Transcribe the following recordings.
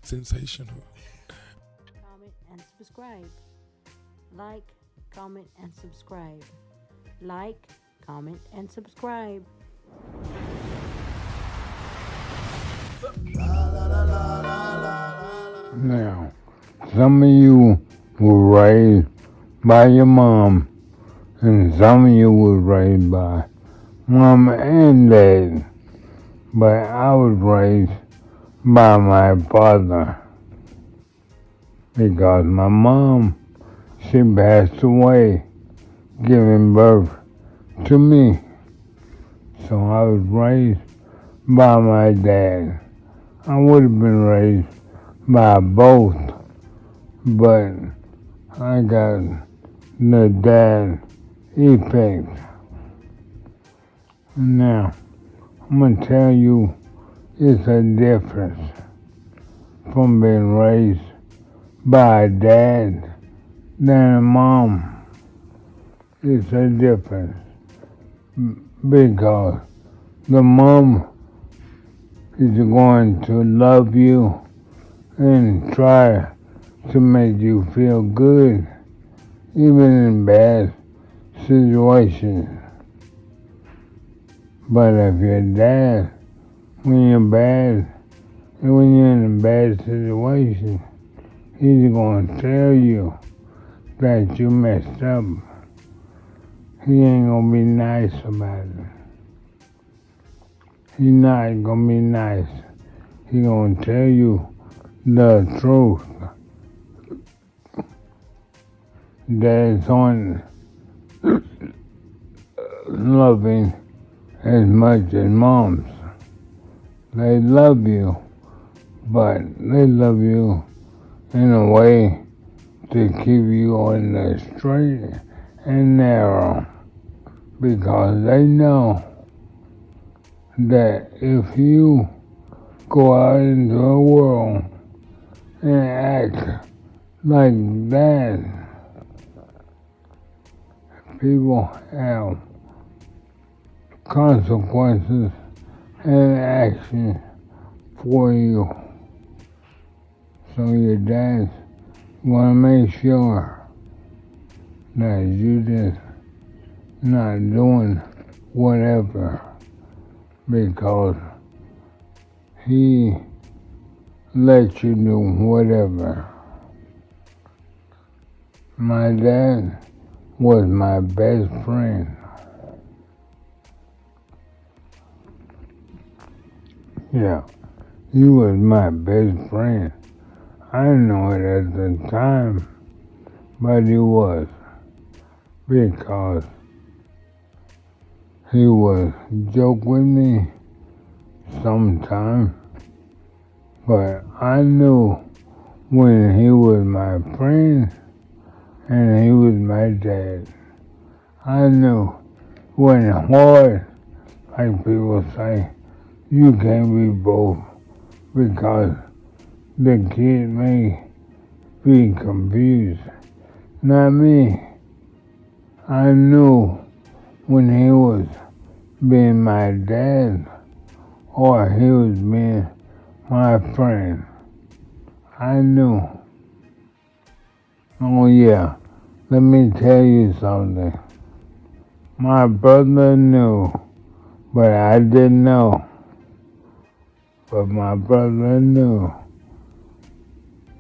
Sensational. comment, and subscribe. Like, comment, and subscribe. Like, comment, and subscribe. Now, some of you were raised by your mom, and some of you were raised by mom and dad, but I was raised by my father because my mom, she passed away giving birth to me. So I was raised by my dad. I would have been raised by both, but I got the dad effect. Now, I'm going to tell you it's a difference from being raised by a dad than a mom. It's a difference because the mom is going to love you and try to make you feel good, even in bad situations. But if your dad, when you're bad, and when you're in a bad situation, he's going to tell you that you messed up. He ain't going to be nice about it. He's not going to be nice. He's going to tell you the truth. Dads aren't loving as much as moms. They love you, but they love you in a way to keep you on the straight and narrow because they know that if you go out into the world and act like that, people have consequences and actions for you. So your dad's want to make sure that you just not doing whatever because he let you do whatever. My dad was my best friend. Yeah, he was my best friend. I didn't know it at the time, but he was because he would joke with me sometimes, but I knew when he was my friend and he was my dad. I knew when hard, like people say, you can't be both because the kid may be confused. Not me. I knew when he was being my dad or he was being my friend. I knew. Oh yeah, let me tell you something. My brother knew, but I didn't know. But my brother knew,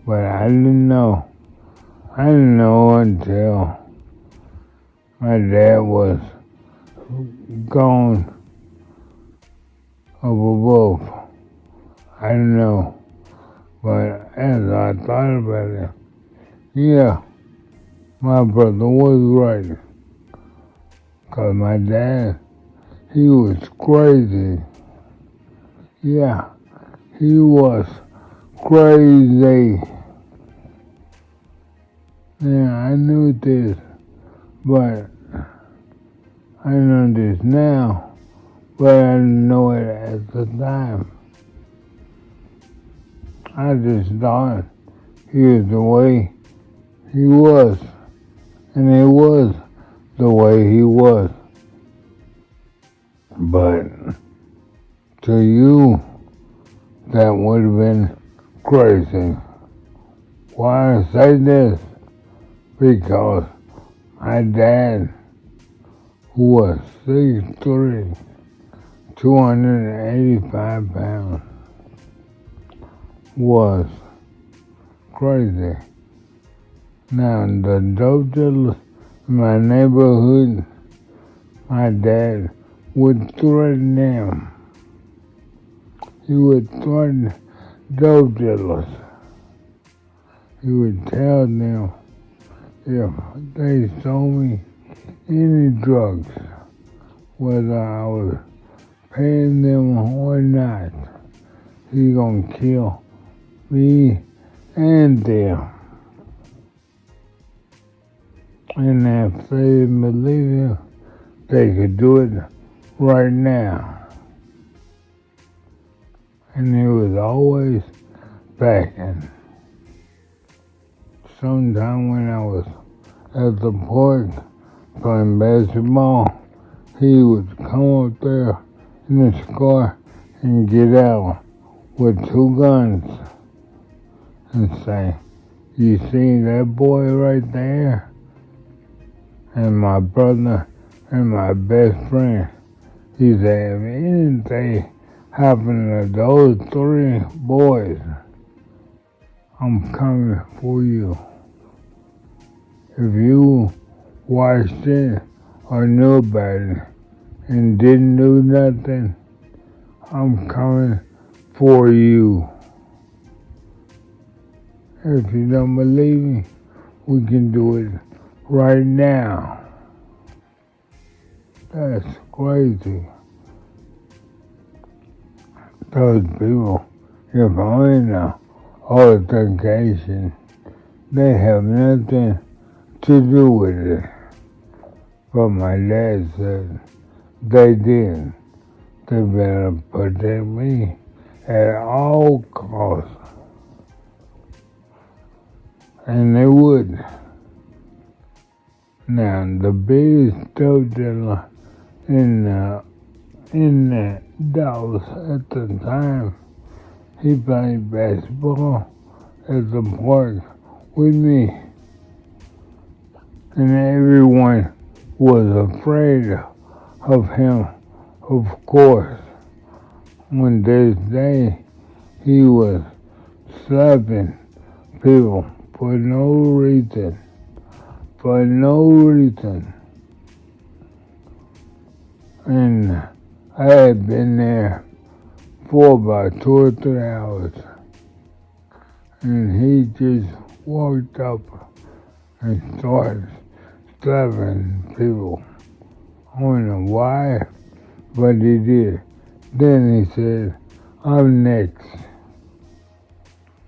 but I didn't know. I didn't know until my dad was gone up above. I didn't know. But as I thought about it, yeah, my brother was right. Cause my dad, he was crazy. Yeah, he was crazy. Yeah, I knew this, but I know this now, but I didn't know it at the time. I just thought he was the way he was, and he was the way he was. But to you, that would have been crazy. Why I say this? Because my dad, who was 6'3", 285 pounds, was crazy. Now, the dope dealers in my neighborhood, my dad would threaten them. He would threaten dope dealers. He would tell them if they sold me any drugs, whether I was paying them or not, he gonna kill me and them. And if they didn't believe him, they could do it right now. And he was always backing. Sometime when I was at the park playing basketball, he would come up there in his car and get out with 2 guns and say, "You see that boy right there?" And my brother and my best friend, he said, "If anything happened to those 3 boys, I'm coming for you. If you watched it or knew about it and didn't do nothing, I'm coming for you. If you don't believe me, we can do it right now." That's crazy. Those people, if I'm in an altercation, they have nothing to do with it. But my dad said they did. They better protect me at all costs. And they would. Now, the biggest dope dealer in Dallas at the time, he played basketball at the park with me. And everyone was afraid of him, of course. On this day, he was slapping people for no reason. For no reason. And I had been there for about 2 or 3 hours. And he just walked up and started slapping people. I don't know why, but he did. Then he said, "I'm next."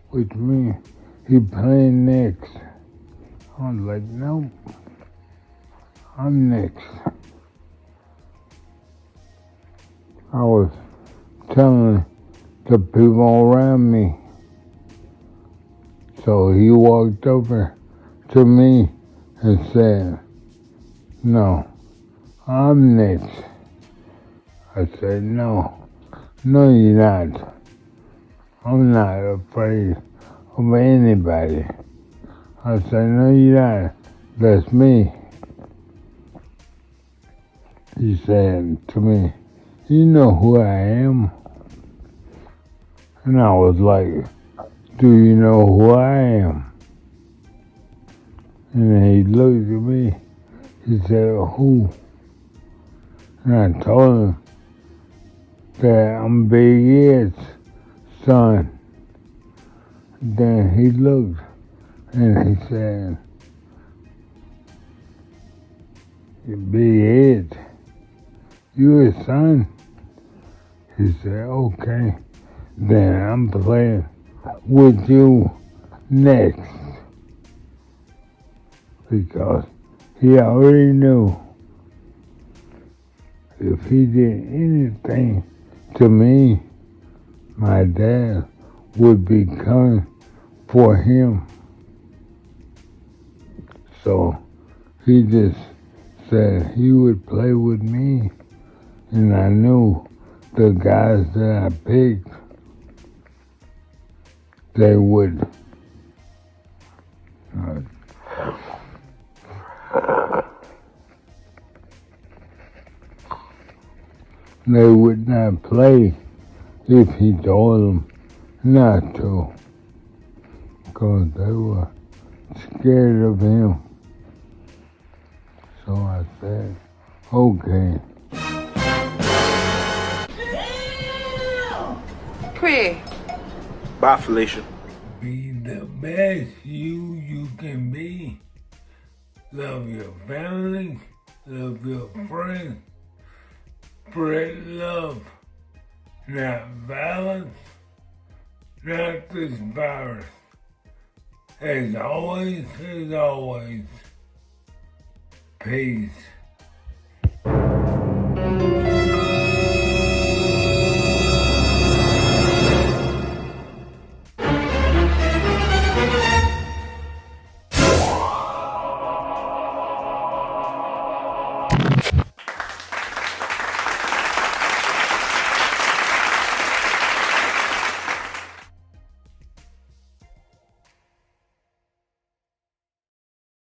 Which means he playing next. I was like, "Nope, I'm next." I was telling the people around me. So he walked over to me and said, "No, I'm next." I said, no, you're not. I'm not afraid of anybody." I said, "No, you're not. That's me." He said to me, "You know who I am?" And I was like, "Do you know who I am?" And he looked at me. He said, "Who?" And I told him that I'm Big Ed's son. Then he looked and he said, "Big Ed, you his son?" He said, "Okay, then I'm playing with you next." Because he already knew if he did anything to me, my dad would be coming for him. So he just said he would play with me, and I knew the guys that I picked they would not play if he told them not to, because they were scared of him. So I said, okay. Craig. Bye, Felicia. Be the best you can be. Love your family, love your friends. Spread love, not violence, not this virus. As always, peace.